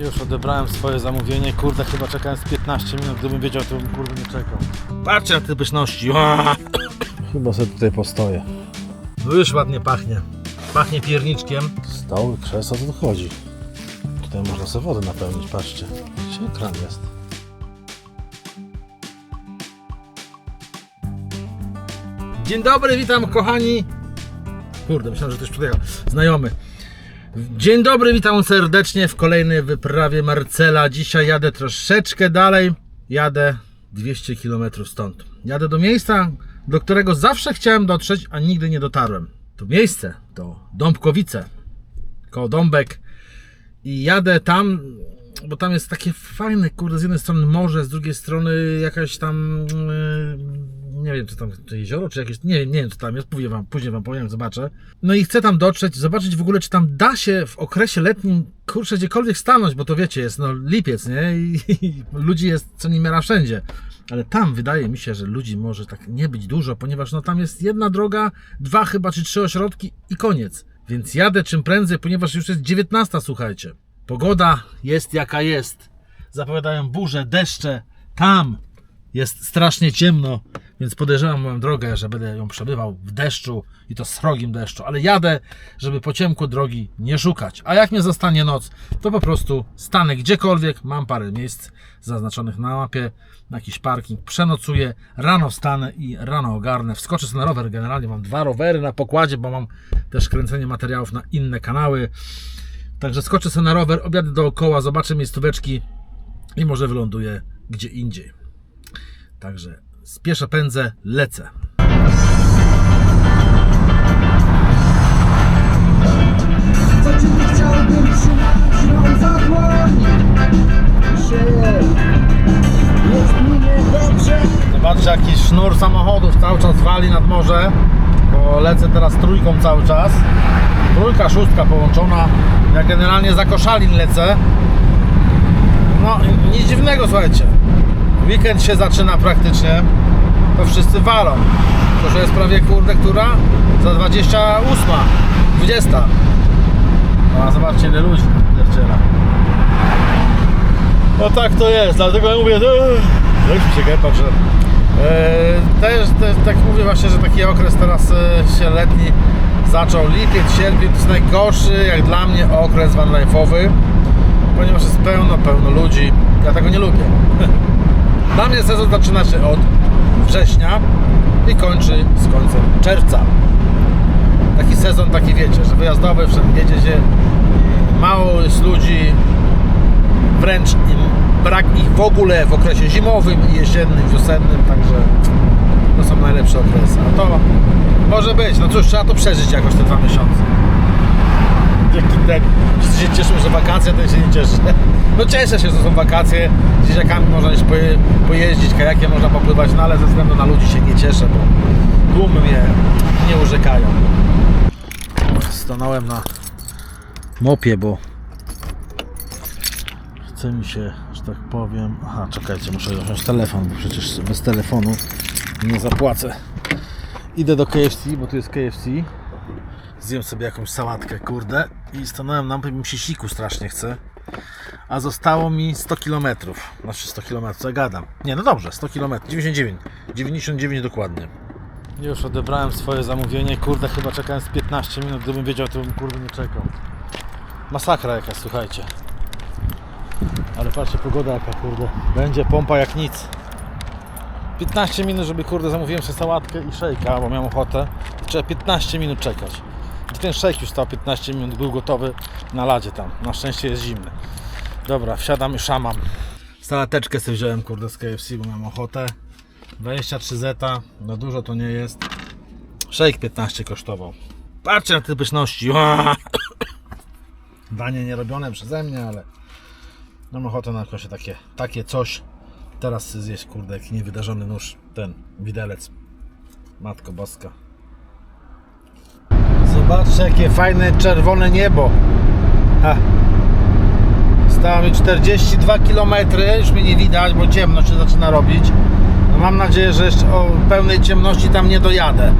Już odebrałem swoje zamówienie, kurde, chyba czekałem z 15 minut, gdybym wiedział, to bym kurde nie czekał. Patrzcie na te pyszności. Chyba sobie tutaj postoję. No już ładnie pachnie. Pachnie pierniczkiem. Stoły, krzesła, co tu chodzi? Tutaj można sobie wodę napełnić, patrzcie. Widzicie, kran jest. Dzień dobry, witam kochani. Kurde, myślałem, że ktoś przyjechał. Znajomy. Dzień dobry, witam serdecznie w kolejnej wyprawie Marcela. Dzisiaj jadę troszeczkę dalej. Jadę 200 km stąd. Jadę do miejsca, do którego zawsze chciałem dotrzeć, a nigdy nie dotarłem. To miejsce to Dąbkowice, koło Dąbek. I jadę tam, bo tam jest takie fajne, kurde, z jednej strony morze, z drugiej strony jakaś tam, nie wiem, co tam, to jezioro, czy jakieś, nie wiem co tam jest, później wam powiem, zobaczę. No i chcę tam dotrzeć, zobaczyć w ogóle, czy tam da się w okresie letnim, kurczę, gdziekolwiek stanąć, bo to wiecie, jest no lipiec, nie? I ludzi jest co niemiara wszędzie. Ale tam wydaje mi się, że ludzi może tak nie być dużo, ponieważ no tam jest jedna droga, 2 chyba czy 3 ośrodki i koniec. Więc jadę czym prędzej, ponieważ już jest 19, słuchajcie. Pogoda jest jaka jest. Zapowiadają burze, deszcze. Tam jest strasznie ciemno, więc podejrzewam moją drogę, że będę ją przebywał w deszczu i to srogim deszczu. Ale jadę, żeby po ciemku drogi nie szukać. A jak mnie zostanie noc, to po prostu stanę gdziekolwiek. Mam parę miejsc zaznaczonych na mapie, na jakiś parking. Przenocuję, rano wstanę i rano ogarnę. Wskoczę sobie na rower. Generalnie mam 2 rowery na pokładzie, bo mam też kręcenie materiałów na inne kanały. Także skoczę sobie na rower, objadę dookoła, zobaczę miejscóweczki i może wyląduję gdzie indziej. Także spieszę, pędzę, lecę. Chciałbym trzymać ją za dłoń. Jest mi niedobrze. Zobaczcie, jakiś sznur samochodów cały czas wali nad morze, bo lecę teraz trójką cały czas. Trójka, szóstka połączona. Ja generalnie za Koszalin lecę. No nic dziwnego, słuchajcie. Weekend się zaczyna praktycznie. To wszyscy walą. To, że jest prawie, kurde, która? Za 28, 20. No a zobaczcie, ile ludzi pierdziela. No tak to jest, dlatego ja mówię, jak mi się gęba, że też tak mówię właśnie, że taki okres teraz się letni zaczął. Lipiec, sierpień to jest najgorszy jak dla mnie okres vanlife'owy, ponieważ jest pełno ludzi. Ja tego nie lubię. Dla mnie sezon zaczyna się od września i kończy z końcem czerwca. Taki sezon, taki wiecie, że wyjazdowy, jedzie się, mało jest ludzi, wręcz brak ich w ogóle w okresie zimowym, jesiennym, wiosennym, także to są najlepsze okresy. A to może być, no cóż, trzeba to przeżyć jakoś te 2 miesiące. Wszyscy się cieszą, że wakacje, ten się nie cieszy. No cieszę się, że są wakacje, z dzieciakami można gdzieś pojeździć, kajakiem można popływać, no ale ze względu na ludzi się nie cieszę, bo tłumy mnie nie urzekają. Stanąłem na mopie, bo chce mi się, że tak powiem... Aha, czekajcie, muszę wziąć telefon, bo przecież bez telefonu nie zapłacę. Idę do KFC, bo tu jest KFC. Zjem sobie jakąś sałatkę, kurde. I stanąłem na mopie, mi się siku strasznie chce. A zostało mi 100 km. Znaczy 100 km, co ja gadam? Nie, no dobrze, 100 km, 99 dokładnie. Już odebrałem swoje zamówienie, kurde, chyba czekałem z 15 minut, gdybym wiedział, to bym kurde nie czekał. Masakra jakaś, słuchajcie. Ale patrzcie, pogoda jaka, kurde. Będzie pompa jak nic. 15 minut, żeby, kurde, zamówiłem sobie sałatkę i szejka, bo miałem ochotę. Trzeba 15 minut czekać. I ten szejk już stał 15 minut, był gotowy na ladzie tam. Na szczęście jest zimny. Dobra, wsiadam i szamam. Salateczkę sobie wziąłem, kurde, z KFC, bo miałem ochotę. 23 zeta, no dużo to nie jest. Szejk 15 kosztował. Patrzcie na te pyszności. Danie nie robione przeze mnie, ale mam ochotę na jakoś takie coś. Teraz zjeść, kurde, jaki niewydarzony nóż, ten widelec. Matko Boska. Zobaczcie, jakie fajne czerwone niebo. Stało mi 42 km, już mnie nie widać, bo ciemno się zaczyna robić. No mam nadzieję, że jeszcze o pełnej ciemności tam nie dojadę,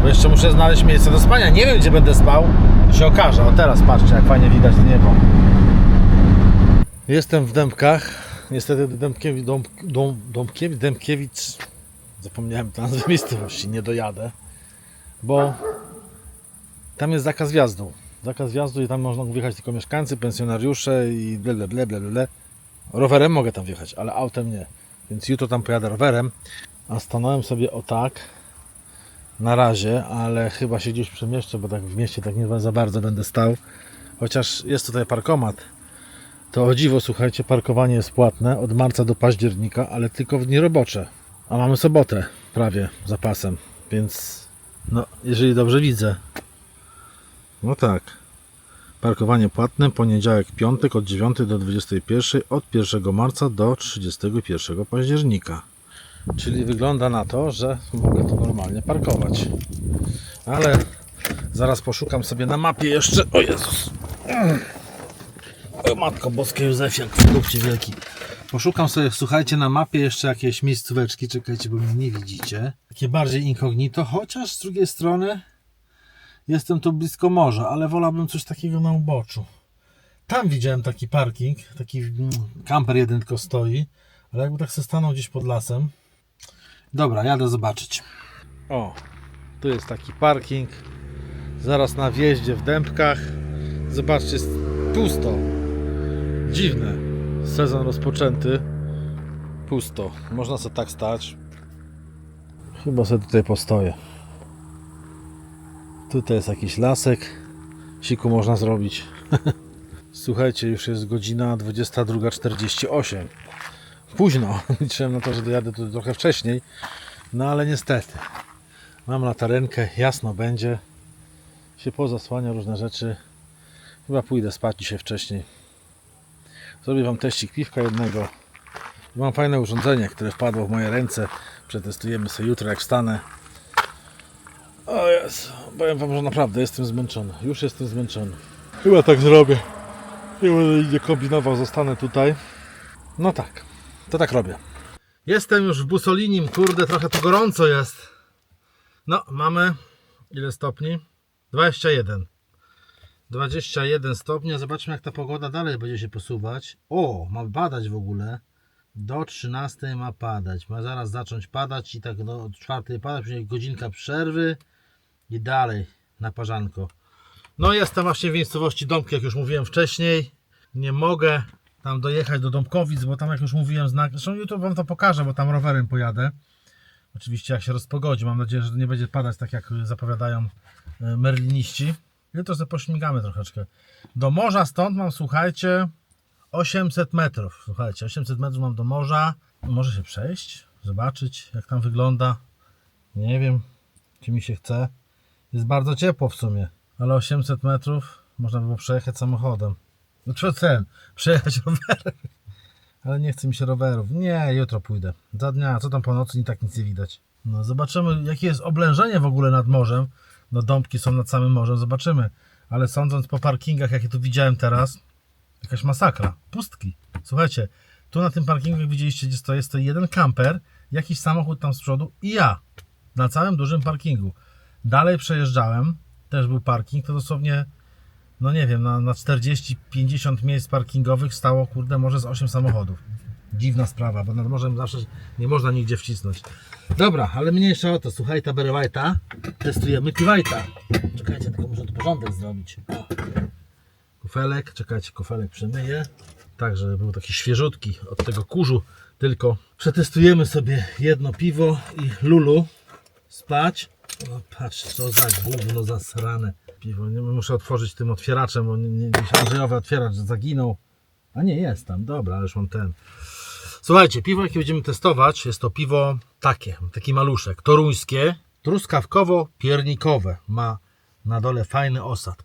bo jeszcze muszę znaleźć miejsce do spania. Nie wiem, gdzie będę spał, to się okaże. O teraz patrzcie, jak fajnie widać niebo. Jestem w Dębkach. Niestety do Dębkiewicz, zapomniałem nazwę miejscowości, nie dojadę, bo tam jest zakaz wjazdu. Zakaz wjazdu i tam można wjechać tylko mieszkańcy, pensjonariusze i ble. Rowerem mogę tam wjechać, ale autem nie. Więc jutro tam pojadę rowerem, a stanąłem sobie o tak na razie, ale chyba się gdzieś przemieszczę, bo tak w mieście tak nie za bardzo będę stał. Chociaż jest tutaj parkomat. To o dziwo, słuchajcie, parkowanie jest płatne od marca do października, ale tylko w dni robocze. A mamy sobotę prawie za pasem, więc no, jeżeli dobrze widzę. No tak. Parkowanie płatne, poniedziałek, piątek od 9 do 21, od 1 marca do 31 października. Czyli wygląda na to, że mogę tu normalnie parkować. Ale zaraz poszukam sobie na mapie jeszcze. O Jezus! O Matko Boska Józefie, jak w kupcie wielki. Poszukam sobie, słuchajcie, na mapie jeszcze jakieś miejscóweczki. Czekajcie, bo mnie nie widzicie. Takie bardziej incognito, chociaż z drugiej strony jestem tu blisko morza, ale wolałbym coś takiego na uboczu. Tam widziałem taki parking, taki kamper jeden tylko stoi, ale jakby tak sobie stanął gdzieś pod lasem. Dobra, jadę zobaczyć. O, tu jest taki parking, zaraz na wjeździe w Dębkach. Zobaczcie, jest pusto. Dziwne. Sezon rozpoczęty. Pusto. Można sobie tak stać. Chyba sobie tutaj postoję. Tutaj jest jakiś lasek. Siku można zrobić. Słuchajcie, już jest godzina 22:48. Późno. Liczyłem na to, że dojadę tu trochę wcześniej. No ale niestety. Mam latarenkę. Jasno będzie. Się pozasłania różne rzeczy. Chyba pójdę spać dzisiaj wcześniej. Zrobię wam teścik piwka jednego. Mam fajne urządzenie, które wpadło w moje ręce. Przetestujemy sobie jutro, jak wstanę. O Jezu, powiem wam, że naprawdę jestem zmęczony. Już jestem zmęczony. Chyba tak zrobię. Nie będę nie kombinował, zostanę tutaj. No tak, to tak robię. Jestem już w Bussolinim, kurde, trochę tu gorąco jest. No, mamy ile stopni? 21. 21 stopni. Zobaczmy, jak ta pogoda dalej będzie się posuwać. O, ma padać w ogóle. Do 13 ma padać. Ma zaraz zacząć padać i tak do 4 padać. Później godzinka przerwy i dalej na parzanko. No, jestem właśnie w miejscowości Dąbki, jak już mówiłem wcześniej. Nie mogę tam dojechać do Dąbkowic, bo tam, jak już mówiłem, znak. Zresztą jutro wam to pokażę, bo tam rowerem pojadę. Oczywiście jak się rozpogodzi. Mam nadzieję, że nie będzie padać tak, jak zapowiadają merliniści. Jutro sobie pośmigamy troszeczkę. Do morza stąd mam, słuchajcie, 800 metrów. Słuchajcie, 800 metrów mam do morza. Może się przejść, zobaczyć, jak tam wygląda. Nie wiem, czy mi się chce. Jest bardzo ciepło w sumie, ale 800 metrów można by było przejechać samochodem. No co chcę? Przejechać rowerem. Ale nie chce mi się rowerów. Nie, jutro pójdę. Za dnia, co tam po nocy, i tak nic nie widać. No, zobaczymy, jakie jest oblężenie w ogóle nad morzem. No, Dąbki są nad samym morzem, zobaczymy. Ale sądząc po parkingach, jakie tu widziałem teraz, jakaś masakra. Pustki. Słuchajcie, tu na tym parkingu, jak widzieliście, gdzie stoi, stoi jeden kamper, jakiś samochód tam z przodu i ja. Na całym dużym parkingu. Dalej przejeżdżałem, też był parking, to dosłownie, no nie wiem, na 40-50 miejsc parkingowych stało, kurde, może z 8 samochodów. Dziwna sprawa, bo nad morzem zawsze nie można nigdzie wcisnąć. Dobra, ale mniejsza o to. Słuchaj, ta berewajta. Testujemy piwajta. Czekajcie, tylko muszę tu porządek zrobić. O. Kufelek, czekajcie, kufelek przemyję. Tak, żeby był taki świeżutki od tego kurzu. Tylko przetestujemy sobie jedno piwo i lulu. Spać. No patrz, co za gówno zasrane piwo. Nie, muszę otworzyć tym otwieraczem, bo nie Andrzejowy otwieracz zaginął. A nie, jest tam. Dobra, ale już mam ten. Słuchajcie, piwo, jakie będziemy testować, jest to piwo taki maluszek, toruńskie, truskawkowo-piernikowe. Ma na dole fajny osad.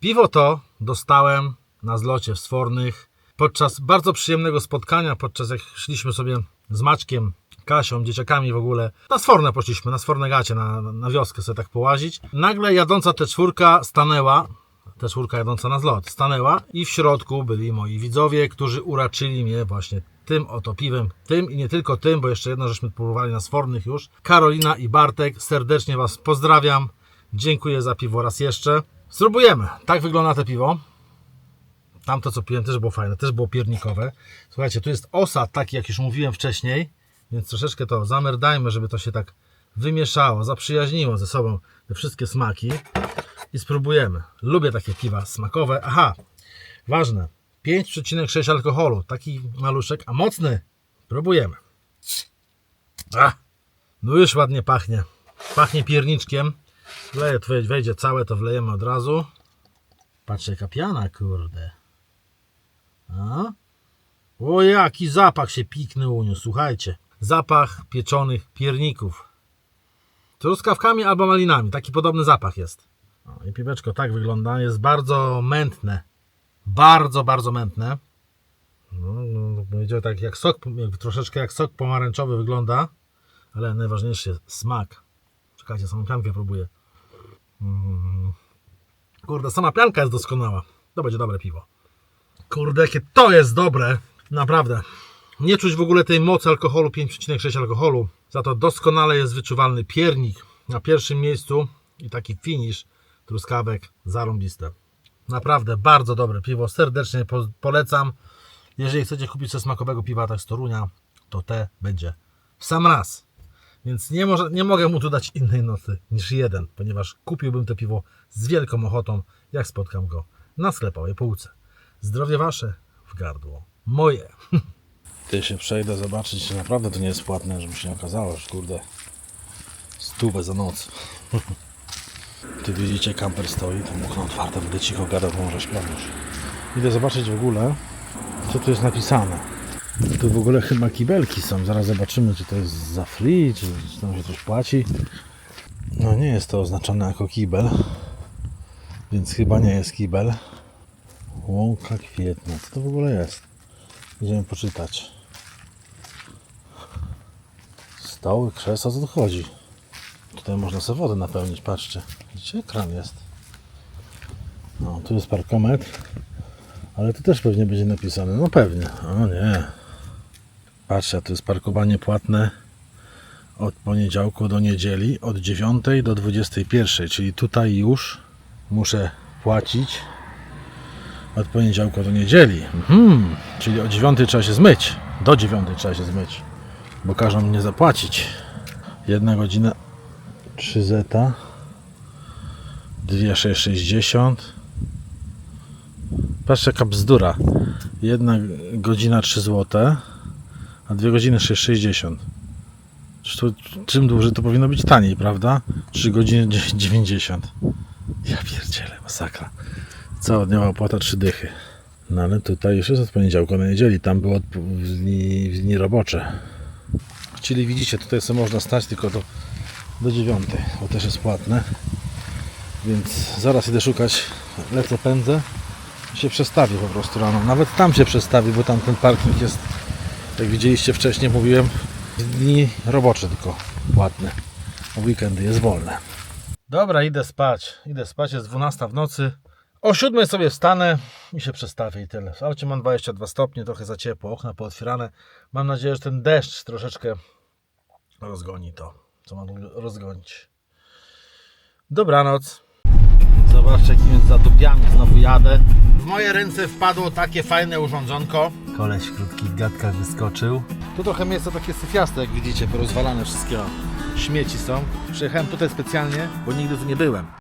Piwo to dostałem na zlocie w Sfornych podczas bardzo przyjemnego spotkania, podczas jak szliśmy sobie z Maćkiem, Kasią, dzieciakami w ogóle. Na Sforne poszliśmy, na Sfornegacie, na wioskę sobie tak połazić. Nagle jadąca T4 stanęła, T4 jadąca na zlot, stanęła i w środku byli moi widzowie, którzy uraczyli mnie właśnie tym oto piwem. Tym i nie tylko tym, bo jeszcze jedno żeśmy próbowali na Sfornych już. Karolina i Bartek, serdecznie Was pozdrawiam. Dziękuję za piwo raz jeszcze. Spróbujemy. Tak wygląda to piwo. Tamto co piłem też było fajne, też było piernikowe. Słuchajcie, tu jest osad taki jak już mówiłem wcześniej, więc troszeczkę to zamerdajmy, żeby to się tak wymieszało, zaprzyjaźniło ze sobą te wszystkie smaki i spróbujemy. Lubię takie piwa smakowe. Aha, ważne, 5,6 alkoholu, taki maluszek, a mocny. Próbujemy. No już ładnie pachnie. Pachnie pierniczkiem. Wleję, to wejdzie całe, to wlejemy od razu. Patrzcie, jaka piana, kurde. O, jaki zapach się pikny uniósł, słuchajcie. Zapach pieczonych pierników. Truskawkami albo malinami, taki podobny zapach jest. O, i piweczko tak wygląda, jest bardzo mętne. Bardzo, bardzo mętne. No, powiedział tak jak sok, troszeczkę jak sok pomarańczowy wygląda, ale najważniejszy jest smak. Czekajcie, samą piankę próbuję. Kurde, sama pianka jest doskonała. To będzie dobre piwo. Kurde, jakie to jest dobre. Naprawdę. Nie czuć w ogóle tej mocy alkoholu, 5,6 alkoholu. Za to doskonale jest wyczuwalny piernik na pierwszym miejscu i taki finish truskawek zarąbiste. Naprawdę bardzo dobre piwo. Serdecznie polecam. Jeżeli chcecie kupić sobie smakowego piwa tak z Torunia, to te będzie w sam raz. Więc nie mogę mu tu dać innej noty niż 1, ponieważ kupiłbym to piwo z wielką ochotą, jak spotkam go na sklepowej półce. Zdrowie wasze w gardło moje. Ty się przejdę zobaczyć, czy naprawdę to nie jest płatne, żeby się nie okazało, że kurde 100 za noc. Tu widzicie, kamper stoi, tam okno otwarte, będę cicho gadał, bo może śpią już. Idę zobaczyć w ogóle, co tu jest napisane. Tu w ogóle chyba kibelki są, zaraz zobaczymy, czy to jest za free, czy tam się coś płaci. No nie jest to oznaczone jako kibel, więc chyba nie jest kibel. Łąka kwietna, co to w ogóle jest? Idziemy poczytać. Stoły, krzesła, co tu chodzi? Tutaj można sobie wodę napełnić, patrzcie. Widzicie, ekran jest. No, tu jest parkometr, ale tu też pewnie będzie napisane. No pewnie, o nie. Patrzcie, tu jest parkowanie płatne od poniedziałku do niedzieli, od 9 do 21, czyli tutaj już muszę płacić od poniedziałku do niedzieli. Czyli o 9 trzeba się zmyć. Do 9 trzeba się zmyć, bo każą mnie zapłacić. 1 godzina 3 zeta, 2,660. Patrzcie, jaka bzdura. 1 godzina 3 zł, a 2 godziny 6,60. Czym dłużej to powinno być taniej, prawda? 3 godziny 90. Ja pierdzielę, masakra. Całodniowa opłata 3 dychy. No ale tutaj już jest od poniedziałku do niedzieli. Tam było w dni robocze. Czyli widzicie, tutaj sobie można stać tylko do 9, bo też jest płatne. Więc zaraz idę szukać. Lecę, pędzę. Się przestawi po prostu rano. Nawet tam się przestawi, bo tam ten parking jest, jak widzieliście wcześniej, mówiłem, w dni robocze tylko płatne. A w weekendy jest wolne. Dobra, idę spać. Jest 12 w nocy. O 7 sobie wstanę i się przestawię i tyle. W aucie mam 22 stopnie, trochę za ciepło, okna pootwierane. Mam nadzieję, że ten deszcz troszeczkę rozgoni to, co mam rozgonić. Dobranoc. Zobaczcie, jakimi zatopiami znowu jadę. W moje ręce wpadło takie fajne urządzonko. Koleś w krótkich gadkach wyskoczył. Tu trochę miejsce takie syfiaste, jak widzicie, porozwalane wszystkie śmieci są. Przyjechałem tutaj specjalnie, bo nigdy tu nie byłem.